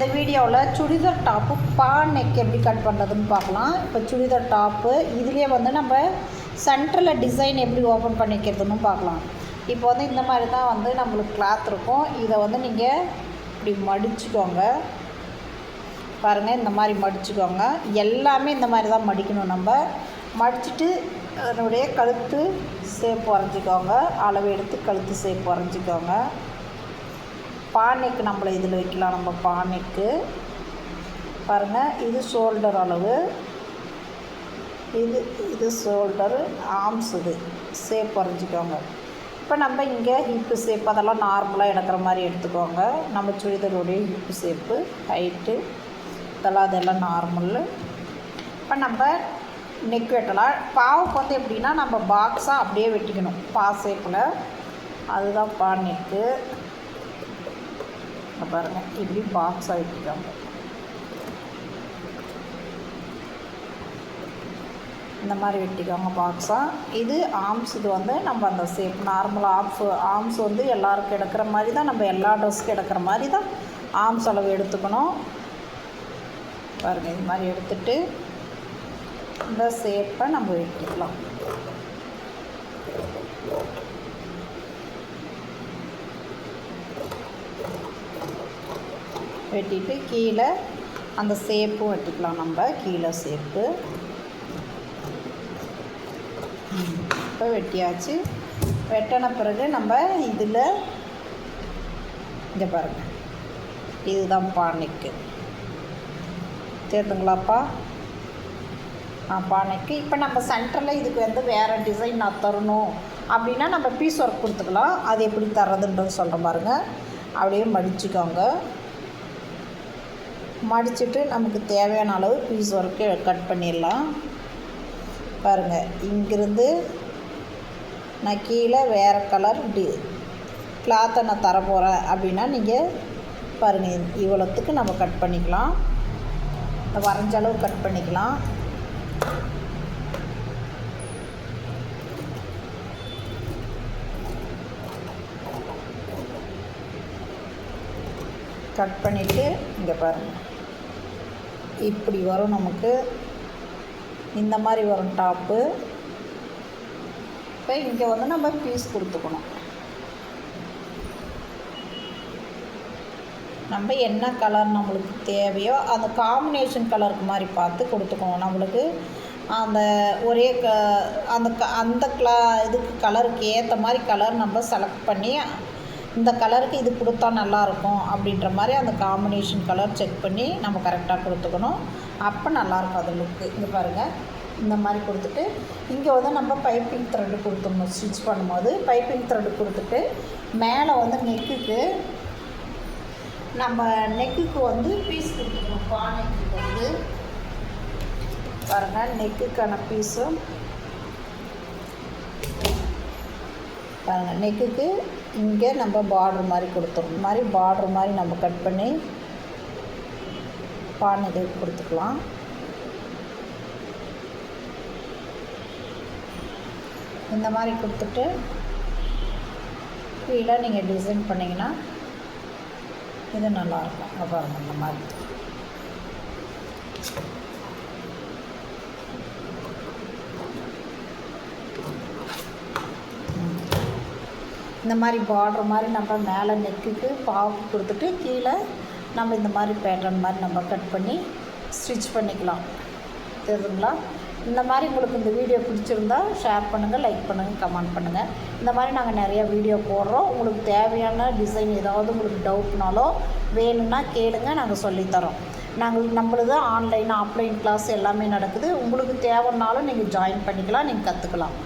இந்த வீடியோவில் churidar top neck எப்படி கட் பண்ணுறதுன்னு பார்க்கலாம். இப்போ சுடிதார் டாப்பு இதுலேயே வந்து நம்ம சென்டரில் டிசைன் எப்படி ஓப்பன் பண்ணிக்கிறதுன்னு பார்க்கலாம். இப்போ வந்து இந்த மாதிரி தான் வந்து நம்மளுக்கு கிளாத் இருக்கும். இதை வந்து நீங்கள் இப்படி மடிச்சுக்கோங்க. பாருங்கள், இந்த மாதிரி மடிச்சுக்கோங்க. எல்லாமே இந்த மாதிரி தான் மடிக்கணும். நம்ம மடிச்சுட்டு அதனுடைய கழுத்து ஷேப் வரைஞ்சிக்கோங்க. அளவு எடுத்து கழுத்து ஷேப் வரைஞ்சிக்கோங்க. பானைக்கு நம்மளை இதில் வைக்கலாம். நம்ம பானைக்கு பாருங்கள், இது ஷோல்டர் அளவு, இது ஷோல்டரு, ஆர்ம்ஸ் இது ஷேப் வரைஞ்சிக்கோங்க. இப்போ நம்ம இங்கே ஹிப்பு ஷேப் அதெல்லாம் நார்மலாக எடுக்கிற மாதிரி எடுத்துக்கோங்க. நம்ம சுடிதாருடைய ஹிப்பு ஷேப்பு, ஹைட்டு அதெல்லாம் நார்மல். இப்போ நம்ம நெக் வெட்டலாம். பாவுக்கு வந்து எப்படின்னா நம்ம பாக்ஸாக அப்படியே வெட்டிக்கணும் ஷேப்பில். அதுதான் நெக்கு. பாருங்கள், இப்படி பாக்ஸாக வெட்டிக்கோங்க. இந்த மாதிரி வெட்டிக்கோங்க பாக்ஸாக. இது ஆர்ம்ஸ். இது வந்து நம்ம அந்த ஷேப் நார்மல் ஆர்ம்ஸ் வந்து எல்லாருக்கும் எடுக்கிற மாதிரி தான், நம்ம எல்லா ட்ரெஸ்ஸுக்கும் எடுக்கிற மாதிரி தான் ஆர்ம்ஸ் அளவு எடுத்துக்கணும். பாருங்கள், இது மாதிரி எடுத்துகிட்டு இந்த ஷேப்பை நம்ம வெட்டிக்கலாம். வெட்டிட்டு கீழே அந்த ஷேப்பும் வெட்டிக்கலாம். நம்ம கீழே ஷேப்பு இப்போ வெட்டியாச்சு. வெட்டின பிறகு நம்ம இதில் இங்கே பாருங்கள், இதுதான் பானைக்கு தெரியுதுங்களாப்பா? பானைக்கு. இப்போ நம்ம சென்டரில் இதுக்கு வந்து வேறு டிசைன் நான் தரணும் அப்படின்னா நம்ம பீஸ் ஒர்க் கொடுத்துக்கலாம். அது எப்படி தர்றதுன்றது சொல்கிற பாருங்க. அப்படியே மடிச்சுக்கோங்க. மடிச்சுட்டு நமக்கு தேவையான அளவு பீஸ் ஒர்க்கு கட் பண்ணிடலாம். பாருங்கள், இங்கிருந்து நான் கீழே வேறு கலர் கிளாத்தை நான் தர போகிறேன் அப்படின்னா நீங்கள் பாருங்கள், இவ்வளோத்துக்கு நம்ம கட் பண்ணிக்கலாம். வரைஞ்ச அளவு கட் பண்ணிக்கலாம். கட் பண்ணிவிட்டு இங்கே பாருங்கள், இப்படி வரும். நமக்கு இந்த மாதிரி வரும் டாப்பு. இப்போ இங்கே வந்து நம்ம பீஸ் கொடுத்துக்கணும். நம்ம என்ன கலர் நம்மளுக்கு தேவையோ அந்த காம்பினேஷன் கலருக்கு மாதிரி பார்த்து கொடுத்துக்கணும். நம்மளுக்கு அந்த ஒரே அந்த இதுக்கு கலருக்கு ஏற்ற மாதிரி கலர் நம்ம செலக்ட் பண்ணி இந்த கலருக்கு இது கொடுத்தா நல்லாயிருக்கும் அப்படின்ற மாதிரி அந்த காம்பினேஷன் கலர் செக் பண்ணி நம்ம கரெக்டாக கொடுத்துக்கணும். அப்போ நல்லாயிருக்கும் அது லுக்கு. இங்கே பாருங்கள், இந்த மாதிரி கொடுத்துட்டு இங்கே வந்து நம்ம பைப்பிங் த்ரெட்டு கொடுத்துடணும். ஸ்டிச் பண்ணும்போது பைப்பிங் த்ரெட்டு கொடுத்துட்டு மேலே வந்து நெக்குக்கு வந்து பீஸ் கொடுத்துக்கணும். பானைக்கு வந்து பாருங்கள், நெக்குக்கான பீஸும் பாருங்கள். நெக்குக்கு இங்கே நம்ம பார்டர் மாதிரி கொடுத்துரும். இந்த மாதிரி பார்டர் மாதிரி நம்ம கட் பண்ணி பானைக்கு கொடுத்துக்கலாம். இந்த மாதிரி கொடுத்துட்டு கீழே நீங்கள் டிசைன் பண்ணிங்கன்னா இது நல்லாயிருக்கும். அங்கே பாருங்கள், இந்த மாதிரி இந்த மாதிரி பார்டர் மாதிரி நம்ம மேலே நெக்குக்கு பாவுக்கு கொடுத்துட்டு கீழே நம்ம இந்த மாதிரி பேட்டர்ன் மாதிரி நம்ம கட் பண்ணி ஸ்டிச் பண்ணிக்கலாம். தெரியுதுங்களா? இந்த மாதிரி உங்களுக்கு இந்த வீடியோ பிடிச்சிருந்தா ஷேர் பண்ணுங்கள், லைக் பண்ணுங்கள், கமெண்ட் பண்ணுங்கள். இந்த மாதிரி நாங்கள் நிறையா வீடியோ போடுறோம். உங்களுக்கு தேவையான டிசைன் ஏதாவது உங்களுக்கு டவுட்னாலோ வேணும்னா கேளுங்க, நாங்கள் சொல்லித்தரோம். நம்மளது ஆன்லைன் ஆஃப்லைன் கிளாஸ் எல்லாமே நடக்குது. உங்களுக்கு தேவைன்னாலும் நீங்கள் ஜாயின் பண்ணிக்கலாம், நீங்கள் கற்றுக்கலாம்.